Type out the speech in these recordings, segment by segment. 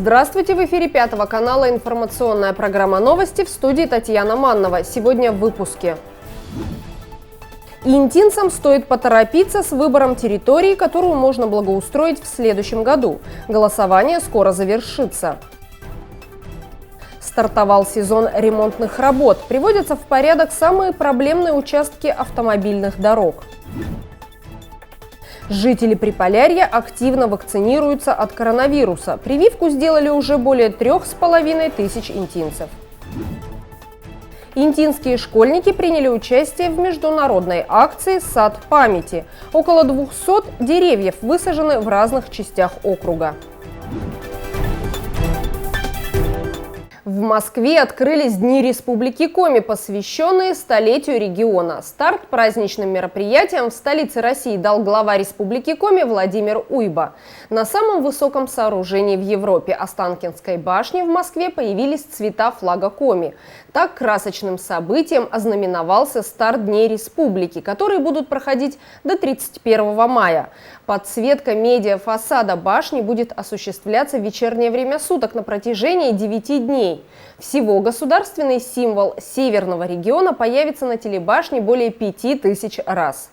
Здравствуйте! В эфире Пятого канала информационная программа «Новости», в студии Татьяна Маннова. Сегодня в выпуске. Интинцам стоит поторопиться с выбором территории, которую можно благоустроить в следующем году. Голосование скоро завершится. Стартовал сезон ремонтных работ. Приводятся в порядок самые проблемные участки автомобильных дорог. Жители Приполярья активно вакцинируются от коронавируса. Прививку сделали уже более 3500 интинцев. Интинские школьники приняли участие в международной акции «Сад памяти». Около 200 деревьев высажены в разных частях округа. В Москве открылись Дни Республики Коми, посвященные столетию региона. Старт праздничным мероприятиям в столице России дал глава Республики Коми Владимир Уйба. На самом высоком сооружении в Европе, Останкинской башне в Москве, появились цвета флага Коми. Так красочным событием ознаменовался старт Дней Республики, которые будут проходить до 31 мая. Подсветка медиафасада башни будет осуществляться в вечернее время суток на протяжении 9 дней. Всего государственный символ северного региона появится на телебашне более 5000 раз.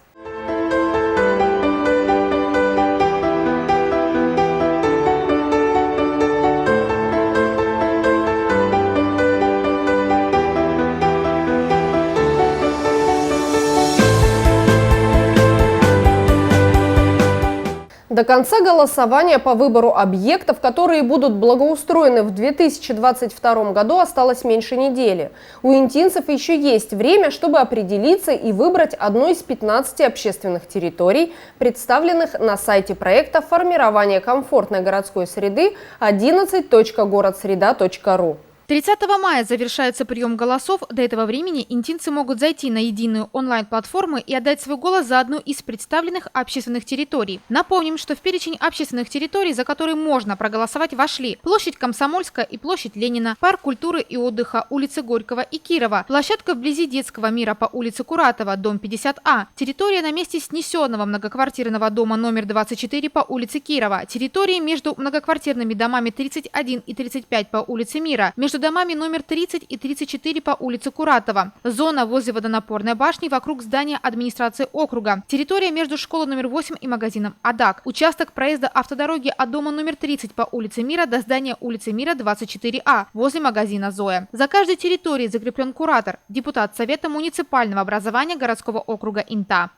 До конца голосования по выбору объектов, которые будут благоустроены в 2022 году, осталось меньше недели. У интинцев еще есть время, чтобы определиться и выбрать одну из 15 общественных территорий, представленных на сайте проекта формирования комфортной городской среды 11.городсреда.ру. 30 мая завершается прием голосов. До этого времени интинцы могут зайти на единую онлайн-платформу и отдать свой голос за одну из представленных общественных территорий. Напомним, что в перечень общественных территорий, за которые можно проголосовать, вошли площадь Комсомольская и площадь Ленина, парк культуры и отдыха улицы Горького и Кирова, площадка вблизи детского мира по улице Куратова, дом 50А, территория на месте снесенного многоквартирного дома номер 24 по улице Кирова, территории между многоквартирными домами 31 и 35 по улице Мира, между домами номер 30 и 34 по улице Куратова, зона возле водонапорной башни вокруг здания администрации округа, территория между школой номер 8 и магазином «Адак», участок проезда автодороги от дома номер 30 по улице Мира до здания улицы Мира 24А возле магазина «Зоя». За каждой территорией закреплен куратор, депутат Совета муниципального образования городского округа Инта.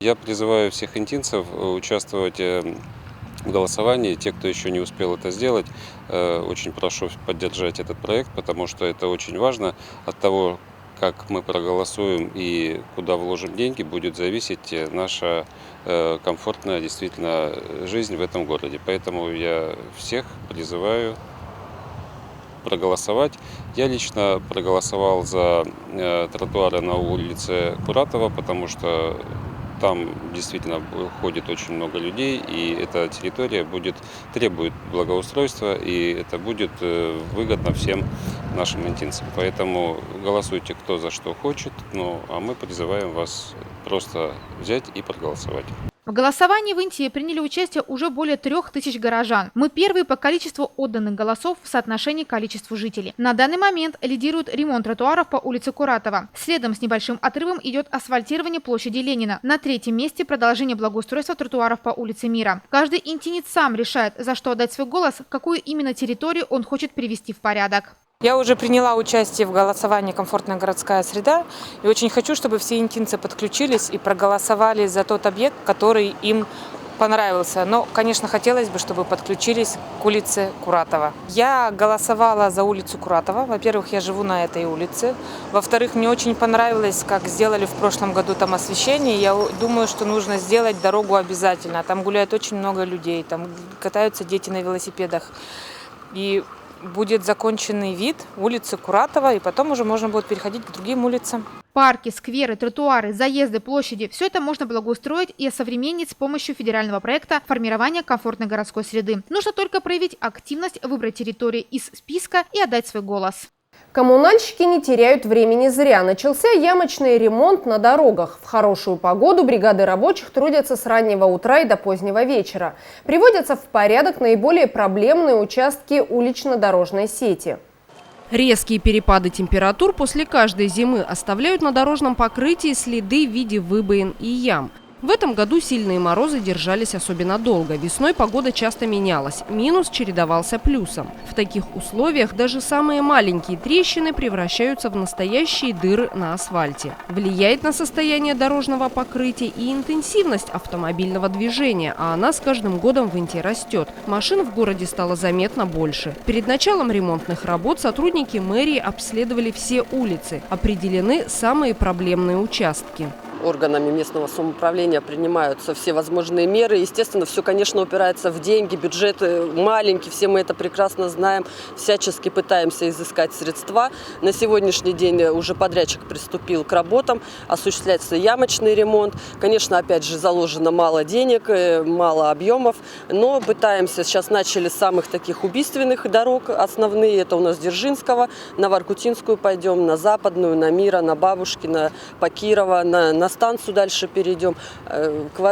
Я призываю всех интинцев участвовать в голосовании. Те, кто еще не успел это сделать, очень прошу поддержать этот проект, потому что это очень важно. От того, как мы проголосуем и куда вложим деньги, будет зависеть наша комфортная действительно жизнь в этом городе. Поэтому я всех призываю проголосовать. Я лично проголосовал за тротуары на улице Куратова, потому что там действительно ходит очень много людей, и эта территория требует благоустройства, и это будет выгодно всем нашим интинцам. Поэтому голосуйте кто за что хочет, а мы призываем вас просто взять и проголосовать. В голосовании в Инте приняли участие уже более 3000 горожан. Мы первые по количеству отданных голосов в соотношении к количеству жителей. На данный момент лидирует ремонт тротуаров по улице Куратова. Следом с небольшим отрывом идет асфальтирование площади Ленина. На третьем месте продолжение благоустройства тротуаров по улице Мира. Каждый интинец сам решает, за что отдать свой голос, какую именно территорию он хочет привести в порядок. Я уже приняла участие в голосовании «Комфортная городская среда» и очень хочу, чтобы все интинцы подключились и проголосовали за тот объект, который им понравился. Но, конечно, хотелось бы, чтобы подключились к улице Куратова. Я голосовала за улицу Куратова. Во-первых, я живу на этой улице. Во-вторых, мне очень понравилось, как сделали в прошлом году там освещение. Я думаю, что нужно сделать дорогу обязательно. Там гуляет очень много людей, там катаются дети на велосипедах. И будет законченный вид улицы Куратова, и потом уже можно будет переходить к другим улицам. Парки, скверы, тротуары, заезды, площади – все это можно благоустроить и осовременить с помощью федерального проекта формирования комфортной городской среды. Нужно только проявить активность, выбрать территории из списка и отдать свой голос. Коммунальщики не теряют времени зря. Начался ямочный ремонт на дорогах. В хорошую погоду бригады рабочих трудятся с раннего утра и до позднего вечера. Приводятся в порядок наиболее проблемные участки улично-дорожной сети. Резкие перепады температур после каждой зимы оставляют на дорожном покрытии следы в виде выбоин и ям. В этом году сильные морозы держались особенно долго. Весной погода часто менялась. Минус чередовался плюсом. В таких условиях даже самые маленькие трещины превращаются в настоящие дыры на асфальте. Влияет на состояние дорожного покрытия и интенсивность автомобильного движения, а она с каждым годом в Инте растет. Машин в городе стало заметно больше. Перед началом ремонтных работ сотрудники мэрии обследовали все улицы. Определены самые проблемные участки. Органами местного самоуправления принимаются все возможные меры. Естественно, все, конечно, упирается в деньги, бюджет маленький, все мы это прекрасно знаем. Всячески пытаемся изыскать средства. На сегодняшний день уже подрядчик приступил к работам, осуществляется ямочный ремонт. Конечно, опять же, заложено мало денег, мало объемов, но пытаемся. Сейчас начали с самых таких убийственных дорог основные. Это у нас Дзержинского, на Воркутинскую пойдем, на Западную, на Мира, на Бабушкина, по Кирова, на станцию дальше перейдем.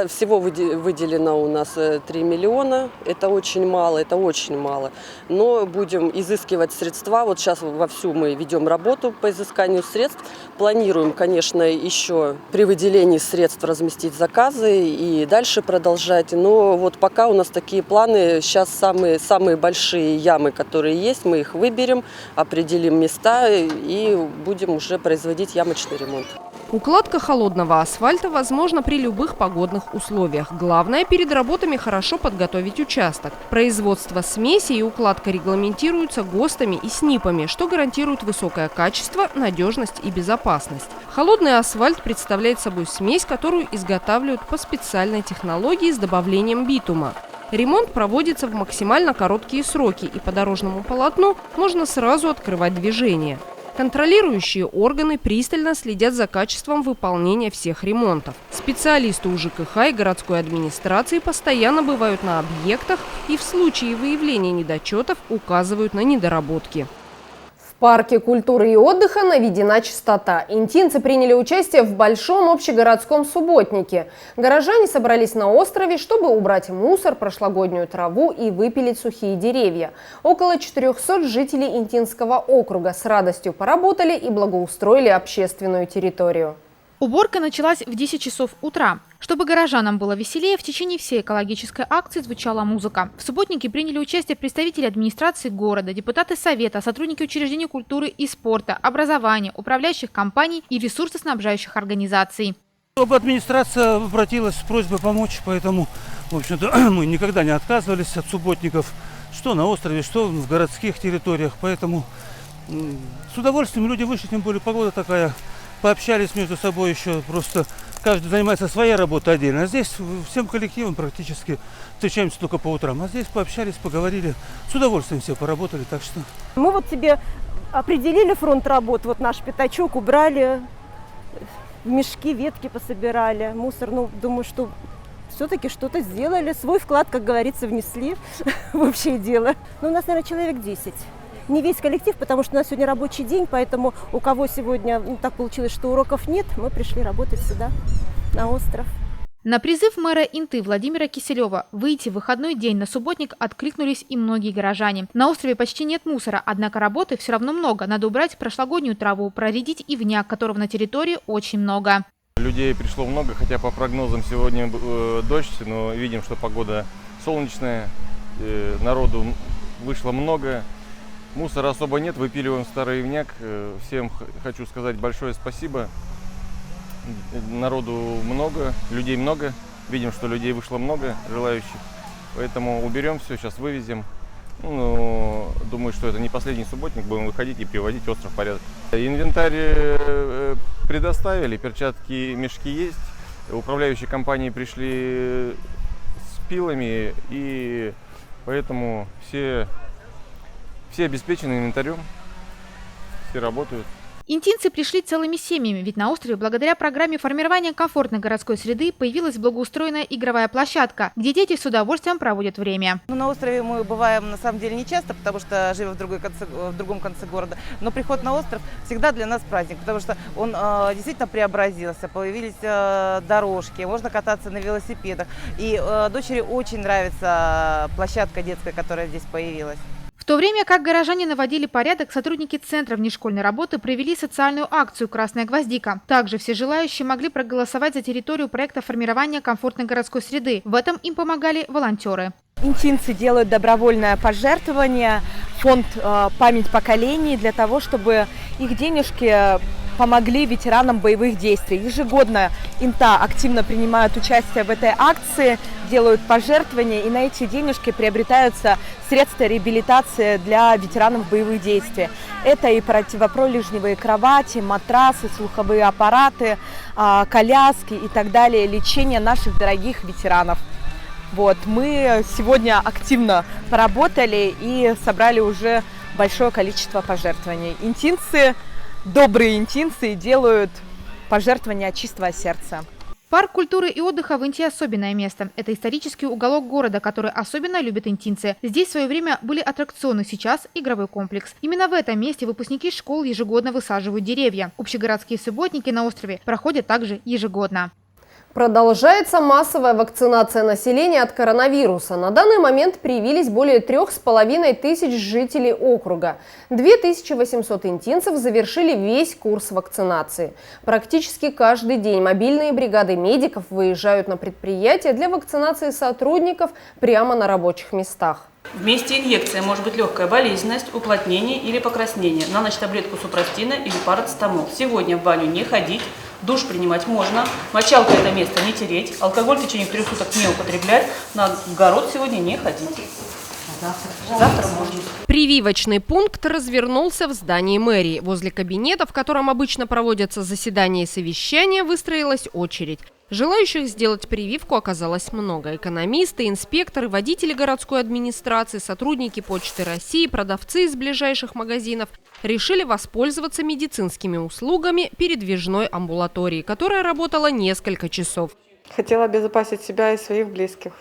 Всего выделено у нас 3 миллиона. Это очень мало, это очень мало. Но будем изыскивать средства. Вот сейчас вовсю мы ведем работу по изысканию средств. Планируем, конечно, еще при выделении средств разместить заказы и дальше продолжать. Но вот пока у нас такие планы. Сейчас самые большие ямы, которые есть, мы их выберем, определим места и будем уже производить ямочный ремонт. Укладка холодного асфальта возможна при любых погодных условиях. Главное, перед работами хорошо подготовить участок. Производство смеси и укладка регламентируются ГОСТами и СНИПами, что гарантирует высокое качество, надежность и безопасность. Холодный асфальт представляет собой смесь, которую изготавливают по специальной технологии с добавлением битума. Ремонт проводится в максимально короткие сроки, и по дорожному полотну можно сразу открывать движение. Контролирующие органы пристально следят за качеством выполнения всех ремонтов. Специалисты у ЖКХ и городской администрации постоянно бывают на объектах и в случае выявления недочетов указывают на недоработки. В парке культуры и отдыха наведена чистота. Интинцы приняли участие в большом общегородском субботнике. Горожане собрались на острове, чтобы убрать мусор, прошлогоднюю траву и выпилить сухие деревья. Около 400 жителей Интинского округа с радостью поработали и благоустроили общественную территорию. Уборка началась в 10 часов утра. Чтобы горожанам было веселее, в течение всей экологической акции звучала музыка. В субботнике приняли участие представители администрации города, депутаты совета, сотрудники учреждений культуры и спорта, образования, управляющих компаний и ресурсоснабжающих организаций. Администрация обратилась с просьбой помочь, поэтому, в общем-то, мы никогда не отказывались от субботников, что на острове, что в городских территориях. Поэтому с удовольствием люди вышли, тем более погода такая. Пообщались между собой еще, просто каждый занимается своей работой отдельно. А здесь всем коллективом практически встречаемся только по утрам. А здесь пообщались, поговорили, с удовольствием все поработали, так что... Мы вот себе определили фронт работ, вот наш пятачок убрали, мешки, ветки пособирали, мусор, ну, думаю, что все-таки что-то сделали, свой вклад, как говорится, внесли в общее дело. Но у нас, наверное, человек 10. Не весь коллектив, потому что у нас сегодня рабочий день, поэтому у кого сегодня так получилось, что уроков нет, мы пришли работать сюда, на остров. На призыв мэра Инты Владимира Киселева выйти в выходной день на субботник откликнулись и многие горожане. На острове почти нет мусора, однако работы все равно много. Надо убрать прошлогоднюю траву, проредить ивняк, которого на территории очень много. Людей пришло много, хотя по прогнозам сегодня дождь, но видим, что погода солнечная, народу вышло много. Мусора особо нет, выпиливаем старый ивняк. Всем хочу сказать большое спасибо. Народу много, людей много. Видим, что людей вышло много, желающих. Поэтому уберем все, сейчас вывезем. Ну, думаю, что это не последний субботник. Будем выходить и приводить остров в порядок. Инвентарь предоставили, перчатки, мешки есть. Управляющие компании пришли с пилами. И поэтому все обеспечены инвентарем, все работают. Интинцы пришли целыми семьями, ведь на острове благодаря программе формирования комфортной городской среды появилась благоустроенная игровая площадка, где дети с удовольствием проводят время. На острове мы бываем на самом деле не часто, потому что живем в другом конце города. Но приход на остров всегда для нас праздник, потому что он действительно преобразился. Появились дорожки, можно кататься на велосипедах. И дочери очень нравится площадка детская, которая здесь появилась. В то время как горожане наводили порядок, сотрудники Центра внешкольной работы провели социальную акцию «Красная гвоздика». Также все желающие могли проголосовать за территорию проекта формирования комфортной городской среды. В этом им помогали волонтеры. Интинцы делают добровольное пожертвование в фонд «Память поколений» для того, чтобы их денежки помогли ветеранам боевых действий. Ежегодно Инта активно принимают участие в этой акции, делают пожертвования, и на эти денежки приобретаются средства реабилитации для ветеранов боевых действий. Это и противопролежневые кровати, матрасы, слуховые аппараты, коляски и так далее, лечение наших дорогих ветеранов. Мы сегодня активно поработали и собрали уже большое количество пожертвований. Интинцы, добрые интинцы, делают пожертвования от чистого сердца. Парк культуры и отдыха в Инте особенное место. Это исторический уголок города, который особенно любят интинцы. Здесь в свое время были аттракционы, сейчас игровой комплекс. Именно в этом месте выпускники школ ежегодно высаживают деревья. Общегородские субботники на острове проходят также ежегодно. Продолжается массовая вакцинация населения от коронавируса. На данный момент привились более 3500 жителей округа. 2800 интинцев завершили весь курс вакцинации. Практически каждый день мобильные бригады медиков выезжают на предприятия для вакцинации сотрудников прямо на рабочих местах. В месте инъекции может быть легкая болезненность, уплотнение или покраснение. На ночь таблетку супрастина или парацетамол. Сегодня в баню не ходить, душ принимать можно, мочалкой это место не тереть, алкоголь в течение 3 суток не употреблять, на огород сегодня не ходить. Завтра можно. Прививочный пункт развернулся в здании мэрии. Возле кабинета, в котором обычно проводятся заседания и совещания, выстроилась очередь. Желающих сделать прививку оказалось много. Экономисты, инспекторы, водители городской администрации, сотрудники Почты России, продавцы из ближайших магазинов решили воспользоваться медицинскими услугами передвижной амбулатории, которая работала несколько часов. Хотела обезопасить себя и своих близких.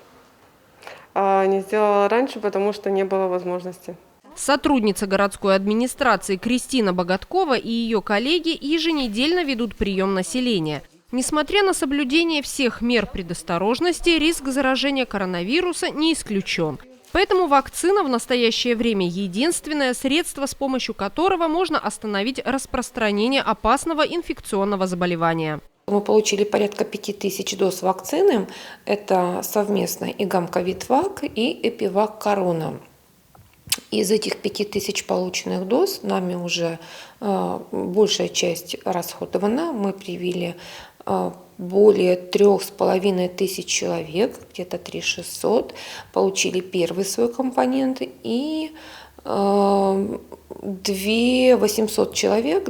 Не сделала раньше, потому что не было возможности. Сотрудница городской администрации Кристина Богаткова и ее коллеги еженедельно ведут прием населения. Несмотря на соблюдение всех мер предосторожности, риск заражения коронавируса не исключен. Поэтому вакцина в настоящее время единственное средство, с помощью которого можно остановить распространение опасного инфекционного заболевания. Мы получили порядка 5000 доз вакцины. Это совместно и Гамковид-Вак, и Эпивак Корона. Из этих 5000 полученных доз нами уже большая часть расходована. Мы привили более 3500 человек, где-то 3600, получили первый свой компонент, и 2800 человек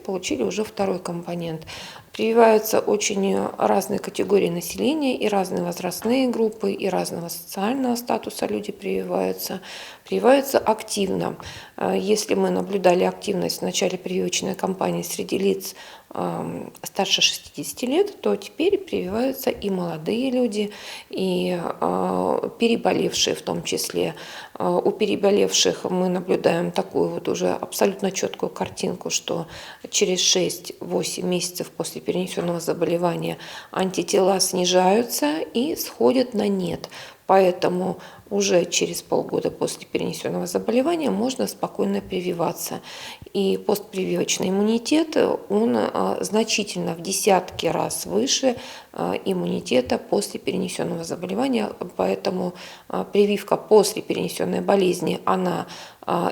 получили уже второй компонент. Прививаются очень разные категории населения, и разные возрастные группы, и разного социального статуса люди прививаются. Прививаются активно. Если мы наблюдали активность в начале прививочной кампании среди лиц старше 60 лет, то теперь прививаются и молодые люди, и переболевшие в том числе. У переболевших мы наблюдаем такую вот уже абсолютно четкую картинку, что через 6-8 месяцев после перенесенного заболевания антитела снижаются и сходят на нет. Поэтому уже через полгода после перенесенного заболевания можно спокойно прививаться. И постпрививочный иммунитет, он значительно в десятки раз выше иммунитета после перенесенного заболевания. Поэтому прививка после перенесенной болезни, она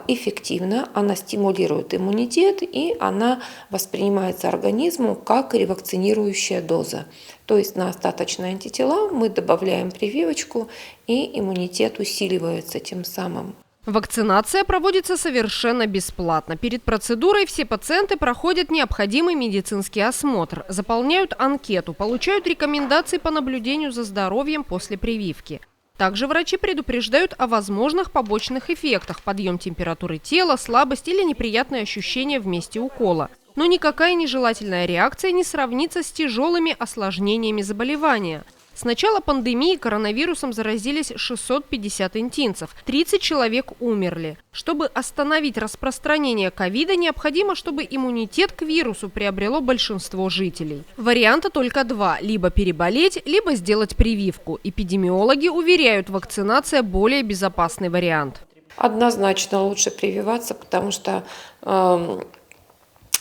эффективна, она стимулирует иммунитет, и она воспринимается организмом как ревакцинирующая доза. То есть на остаточные антитела мы добавляем прививочку, и иммунитет усиливается тем самым. Вакцинация проводится совершенно бесплатно. Перед процедурой все пациенты проходят необходимый медицинский осмотр, заполняют анкету, получают рекомендации по наблюдению за здоровьем после прививки. Также врачи предупреждают о возможных побочных эффектах – подъем температуры тела, слабость или неприятные ощущения в месте укола. Но никакая нежелательная реакция не сравнится с тяжелыми осложнениями заболевания. С начала пандемии коронавирусом заразились 650 интинцев, 30 человек умерли. Чтобы остановить распространение ковида, необходимо, чтобы иммунитет к вирусу приобрело большинство жителей. Варианта только два – либо переболеть, либо сделать прививку. Эпидемиологи уверяют, вакцинация – более безопасный вариант. Однозначно лучше прививаться, потому что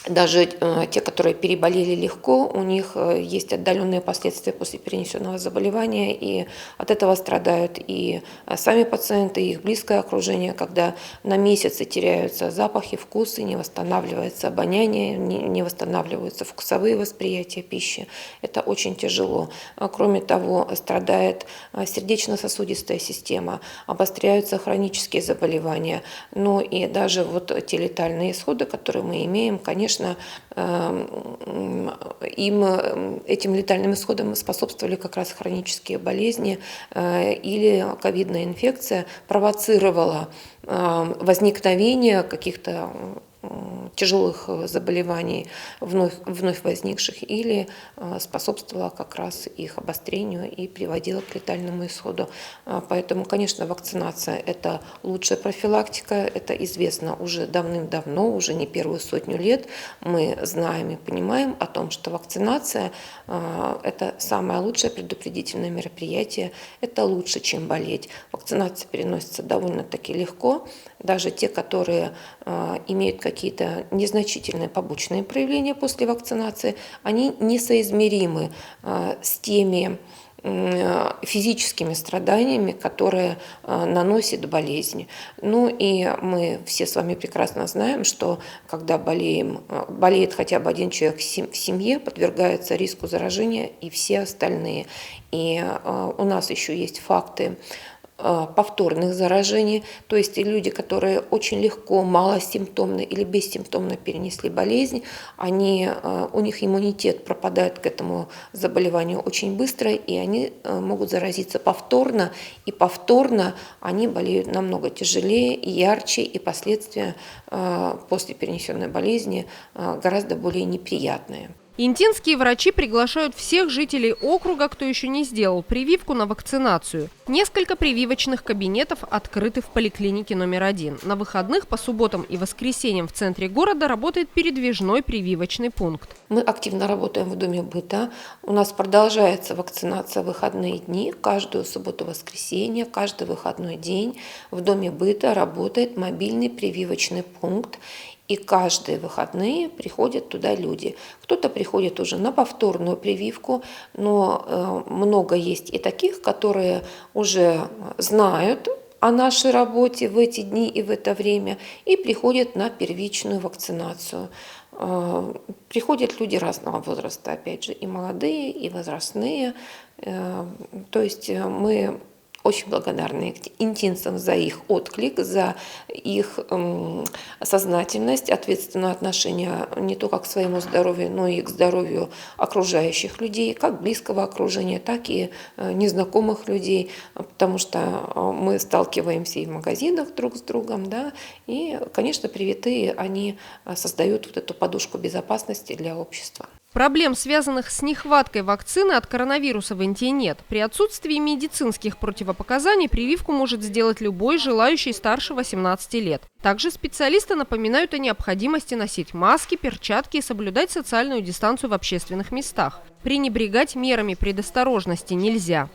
даже те, которые переболели легко, у них есть отдаленные последствия после перенесенного заболевания, и от этого страдают и сами пациенты, и их близкое окружение, когда на месяцы теряются запахи, вкусы, не восстанавливается обоняние, не восстанавливаются вкусовые восприятия пищи. Это очень тяжело. Кроме того, страдает сердечно-сосудистая система, обостряются хронические заболевания. Ну и даже вот те летальные исходы, которые мы имеем, конечно, этим летальным исходам способствовали как раз хронические болезни или ковидная инфекция провоцировала возникновение каких-то тяжелых заболеваний, вновь возникших, или способствовала как раз их обострению и приводила к летальному исходу. Поэтому, конечно, вакцинация – это лучшая профилактика, это известно уже давным-давно, уже не первую сотню лет. Мы знаем и понимаем о том, что вакцинация – это самое лучшее предупредительное мероприятие, это лучше, чем болеть. Вакцинация переносится довольно-таки легко. Даже те, которые имеют какие-то незначительные побочные проявления после вакцинации, они несоизмеримы с теми физическими страданиями, которые наносит болезнь. Ну и мы все с вами прекрасно знаем, что когда болеет хотя бы один человек в семье, подвергаются риску заражения и все остальные. И у нас еще есть факты повторных заражений, то есть люди, которые очень легко, малосимптомно или бессимптомно перенесли болезнь, у них иммунитет пропадает к этому заболеванию очень быстро, и они могут заразиться повторно, и повторно они болеют намного тяжелее и ярче, и последствия после перенесенной болезни гораздо более неприятные. Интинские врачи приглашают всех жителей округа, кто еще не сделал прививку, на вакцинацию. Несколько прививочных кабинетов открыты в поликлинике номер 1. На выходных по субботам и воскресеньям в центре города работает передвижной прививочный пункт. Мы активно работаем в Доме быта. У нас продолжается вакцинация в выходные дни. Каждую субботу-воскресенье, каждый выходной день в Доме быта работает мобильный прививочный пункт. И каждые выходные приходят туда люди. Кто-то приходит уже на повторную прививку, но много есть и таких, которые уже знают о нашей работе в эти дни и в это время и приходят на первичную вакцинацию. Приходят люди разного возраста, опять же, и молодые, и возрастные. То есть мы очень благодарны интинцам за их отклик, за их сознательность, ответственное отношение не только к своему здоровью, но и к здоровью окружающих людей, как близкого окружения, так и незнакомых людей, потому что мы сталкиваемся и в магазинах друг с другом, да, и, конечно, привитые, они создают вот эту подушку безопасности для общества. Проблем, связанных с нехваткой вакцины от коронавируса, в Инте нет. При отсутствии медицинских противопоказаний прививку может сделать любой желающий старше 18 лет. Также специалисты напоминают о необходимости носить маски, перчатки и соблюдать социальную дистанцию в общественных местах. Пренебрегать мерами предосторожности нельзя.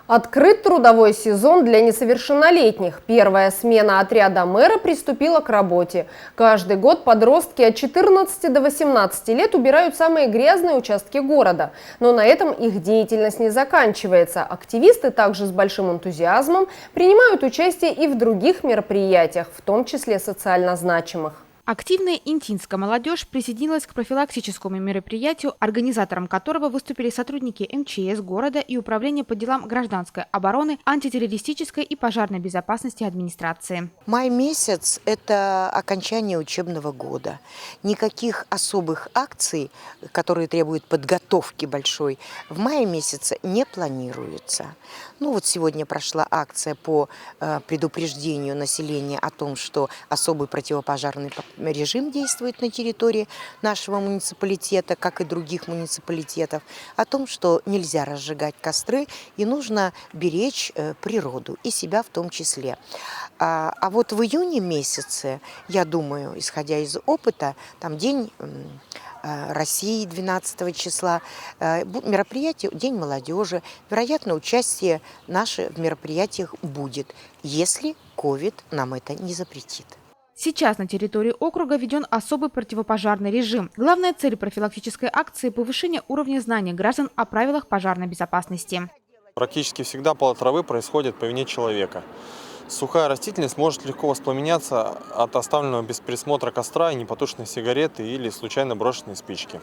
Открыт трудовой сезон для несовершеннолетних. Первая смена отряда мэра приступила к работе. Каждый год подростки от 14 до 18 лет убирают самые грязные участки города. Но на этом их деятельность не заканчивается. Активисты также с большим энтузиазмом принимают участие и в других мероприятиях, в том числе социально значимых. Активная интинская молодежь присоединилась к профилактическому мероприятию, организатором которого выступили сотрудники МЧС города и Управления по делам гражданской обороны, антитеррористической и пожарной безопасности администрации. Май месяц – это окончание учебного года. Никаких особых акций, которые требуют подготовки большой, в мае месяце не планируется. Ну вот сегодня прошла акция по предупреждению населения о том, что особый противопожарный режим действует на территории нашего муниципалитета, как и других муниципалитетов, о том, что нельзя разжигать костры и нужно беречь природу и себя в том числе. А вот в июне месяце, я думаю, исходя из опыта, там День России 12 числа, мероприятие День молодежи, вероятно, участие наше в мероприятиях будет, если ковид нам это не запретит. Сейчас на территории округа введен особый противопожарный режим. Главная цель профилактической акции – повышение уровня знаний граждан о правилах пожарной безопасности. Практически всегда пала травы происходит по вине человека. Сухая растительность может легко воспламеняться от оставленного без присмотра костра и непотушенной сигареты или случайно брошенной спички.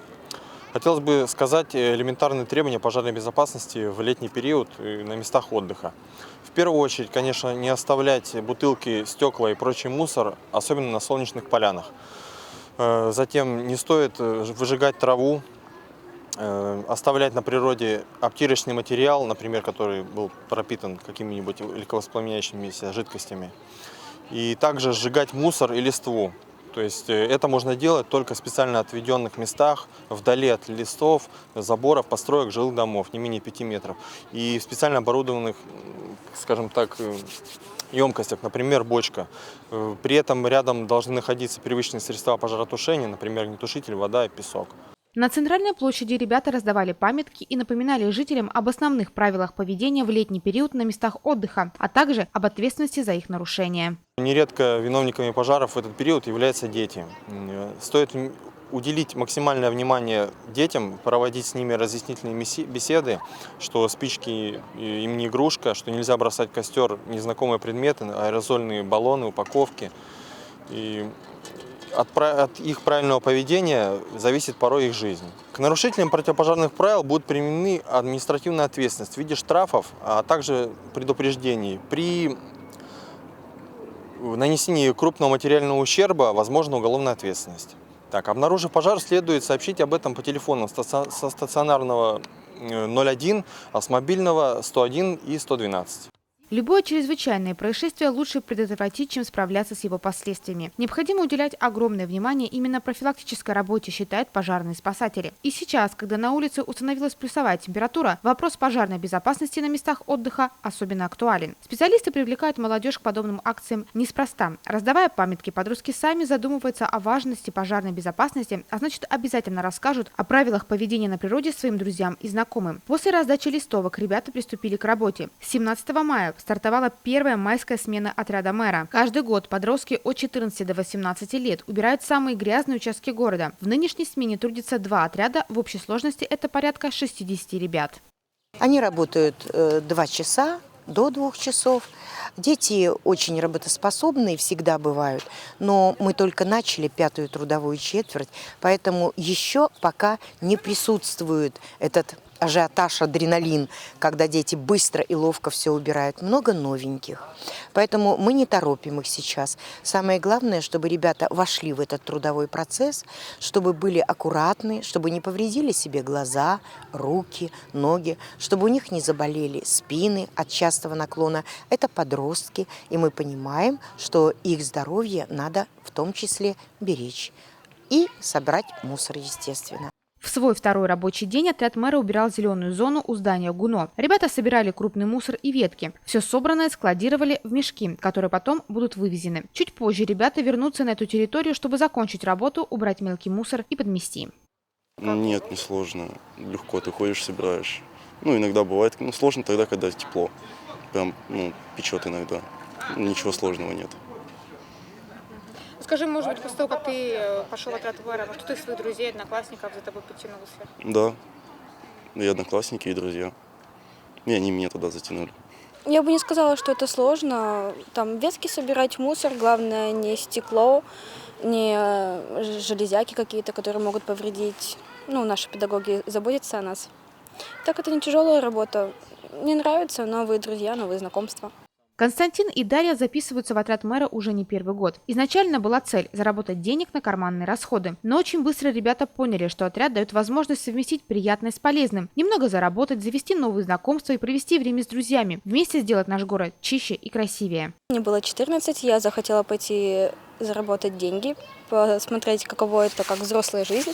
Хотелось бы сказать элементарные требования пожарной безопасности в летний период на местах отдыха. В первую очередь, конечно, не оставлять бутылки, стекла и прочий мусор, особенно на солнечных полянах. Затем не стоит выжигать траву, оставлять на природе обтирочный материал, например, который был пропитан какими-нибудь легковоспламеняющимися жидкостями. И также сжигать мусор и листву. То есть это можно делать только в специально отведенных местах, вдали от листов, заборов, построек, жилых домов, не менее 5 метров. И в специально оборудованных, скажем так, емкостях, например, бочка. При этом рядом должны находиться привычные средства пожаротушения, например, огнетушитель, вода и песок. На центральной площади ребята раздавали памятки и напоминали жителям об основных правилах поведения в летний период на местах отдыха, а также об ответственности за их нарушение. Нередко виновниками пожаров в этот период являются дети. Стоит уделить максимальное внимание детям, проводить с ними разъяснительные беседы, что спички им не игрушка, что нельзя бросать в костер незнакомые предметы, аэрозольные баллоны, упаковки. И от их правильного поведения зависит порой их жизнь. К нарушителям противопожарных правил будет применена административная ответственность в виде штрафов, а также предупреждений. При нанесении крупного материального ущерба возможна уголовная ответственность. Так, обнаружив пожар, следует сообщить об этом по телефонам со стационарного 01, а с мобильного 101 и 112. Любое чрезвычайное происшествие лучше предотвратить, чем справляться с его последствиями. Необходимо уделять огромное внимание именно профилактической работе, считают пожарные спасатели. И сейчас, когда на улице установилась плюсовая температура, вопрос пожарной безопасности на местах отдыха особенно актуален. Специалисты привлекают молодежь к подобным акциям неспроста. Раздавая памятки, подростки сами задумываются о важности пожарной безопасности, а значит, обязательно расскажут о правилах поведения на природе своим друзьям и знакомым. После раздачи листовок ребята приступили к работе. С 17 мая стартовала первая майская смена отряда мэра. Каждый год подростки от 14 до 18 лет убирают самые грязные участки города. В нынешней смене трудятся 2 отряда, в общей сложности это порядка 60 ребят. Они работают 2 часа до 2 часов. Дети очень работоспособные, всегда бывают, но мы только начали 5-ю трудовую четверть, поэтому еще пока не присутствует этот ажиотаж, адреналин, когда дети быстро и ловко все убирают. Много новеньких. Поэтому мы не торопим их сейчас. Самое главное, чтобы ребята вошли в этот трудовой процесс, чтобы были аккуратны, чтобы не повредили себе глаза, руки, ноги, чтобы у них не заболели спины от частого наклона. Это подростки, и мы понимаем, что их здоровье надо в том числе беречь. И собрать мусор, естественно. В свой второй рабочий день отряд мэра убирал зеленую зону у здания ГУНО. Ребята собирали крупный мусор и ветки. Все собранное складировали в мешки, которые потом будут вывезены. Чуть позже ребята вернутся на эту территорию, чтобы закончить работу, убрать мелкий мусор и подмести. Нет, не сложно. Легко ты ходишь, собираешь. Иногда бывает, сложно тогда, когда тепло. Прям, печет иногда. Ничего сложного нет. Скажи, может быть, после того, как ты пошел в отряд мэра, кто-то из своих друзей, одноклассников за тобой потянулся? Да, и одноклассники, и друзья. И они меня туда затянули. Я бы не сказала, что это сложно. Там ветки собирать, мусор, главное не стекло не железяки какие-то, которые могут повредить. Ну, наши педагоги заботятся о нас. Так, это не тяжелая работа. Мне нравятся новые друзья, новые знакомства. Константин и Дарья записываются в отряд мэра уже не первый год. Изначально была цель – заработать денег на карманные расходы. Но очень быстро ребята поняли, что отряд дает возможность совместить приятное с полезным. Немного заработать, завести новые знакомства и провести время с друзьями. Вместе сделать наш город чище и красивее. Мне было 14, я захотела пойти заработать деньги, посмотреть, каково это, как взрослая жизнь.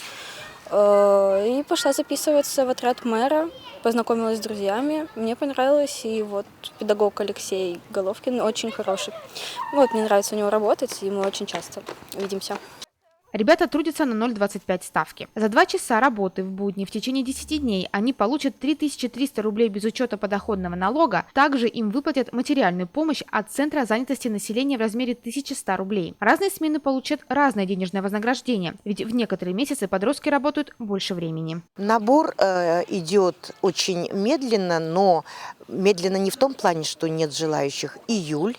И пошла записываться в отряд мэра, познакомилась с друзьями, мне понравилось, и вот педагог Алексей Головкин очень хороший. Вот, мне нравится у него работать, и мы очень часто видимся. Ребята трудятся на 0,25 ставки. За 2 часа работы в будни в течение 10 дней они получат 3300 рублей без учета подоходного налога. Также им выплатят материальную помощь от Центра занятости населения в размере 1100 рублей. Разные смены получат разное денежное вознаграждение, ведь в некоторые месяцы подростки работают больше времени. Набор идет очень медленно, но медленно не в том плане, что нет желающих. Июль.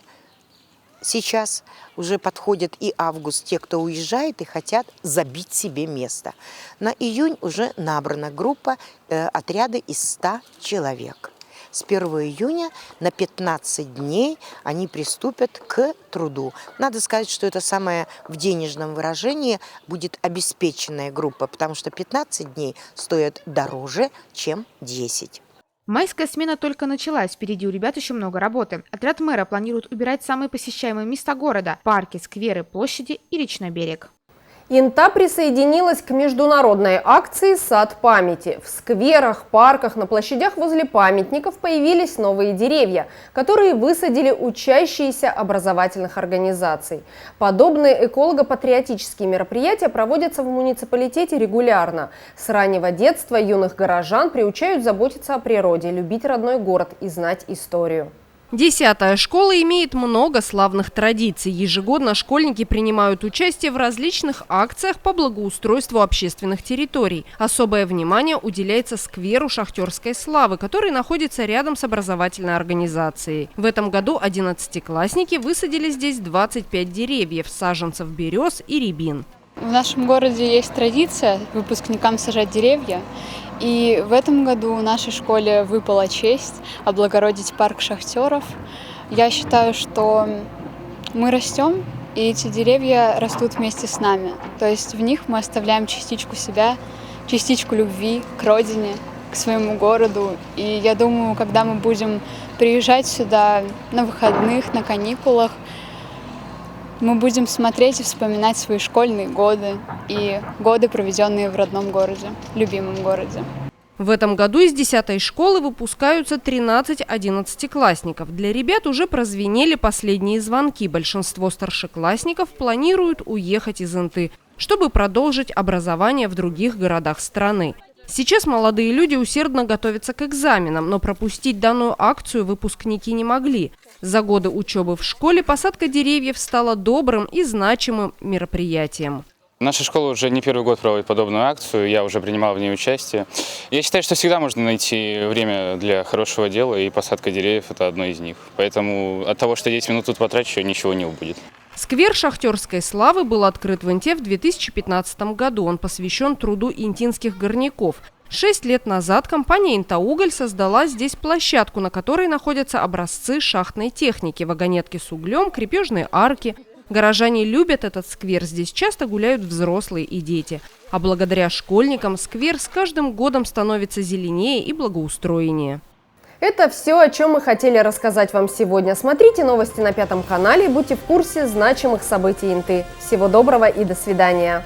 Сейчас уже подходит и август, те, кто уезжает и хотят забить себе место. На июнь уже набрана группа, отряды из 100 человек. С 1 июня на 15 дней они приступят к труду. Надо сказать, что это самое в денежном выражении будет обеспеченная группа, потому что 15 дней стоят дороже, чем 10. Майская смена только началась, впереди у ребят еще много работы. Отряд мэра планирует убирать самые посещаемые места города – парки, скверы, площади и речной берег. Инта присоединилась к международной акции «Сад памяти». В скверах, парках, на площадях возле памятников появились новые деревья, которые высадили учащиеся образовательных организаций. Подобные эколого-патриотические мероприятия проводятся в муниципалитете регулярно. С раннего детства юных горожан приучают заботиться о природе, любить родной город и знать историю. 10-я школа имеет много славных традиций. Ежегодно школьники принимают участие в различных акциях по благоустройству общественных территорий. Особое внимание уделяется скверу шахтерской славы, который находится рядом с образовательной организацией. В этом году 11-классники высадили здесь 25 деревьев, саженцев берез и рябин. В нашем городе есть традиция выпускникам сажать деревья. И в этом году в нашей школе выпала честь облагородить парк шахтеров. Я считаю, что мы растем, и эти деревья растут вместе с нами. То есть в них мы оставляем частичку себя, частичку любви к родине, к своему городу. И я думаю, когда мы будем приезжать сюда на выходных, на каникулах, мы будем смотреть и вспоминать свои школьные годы и годы, проведенные в родном городе, любимом городе. В этом году из 10-й школы выпускаются 13 11-классников. Для ребят уже прозвенели последние звонки. Большинство старшеклассников планируют уехать из Инты, чтобы продолжить образование в других городах страны. Сейчас молодые люди усердно готовятся к экзаменам, но пропустить данную акцию выпускники не могли. За годы учебы в школе посадка деревьев стала добрым и значимым мероприятием. Наша школа уже не первый год проводит подобную акцию, я уже принимал в ней участие. Я считаю, что всегда можно найти время для хорошего дела, и посадка деревьев – это одно из них. Поэтому от того, что 10 минут тут потрачу, ничего не убудет. Сквер шахтерской славы был открыт в Инте в 2015 году. Он посвящен труду интинских горняков. 6 лет назад компания «Интауголь» создала здесь площадку, на которой находятся образцы шахтной техники, вагонетки с углем, крепежные арки. Горожане любят этот сквер, здесь часто гуляют взрослые и дети. А благодаря школьникам сквер с каждым годом становится зеленее и благоустроеннее. Это все, о чем мы хотели рассказать вам сегодня. Смотрите новости на 5 канале и будьте в курсе значимых событий Инты. Всего доброго и до свидания.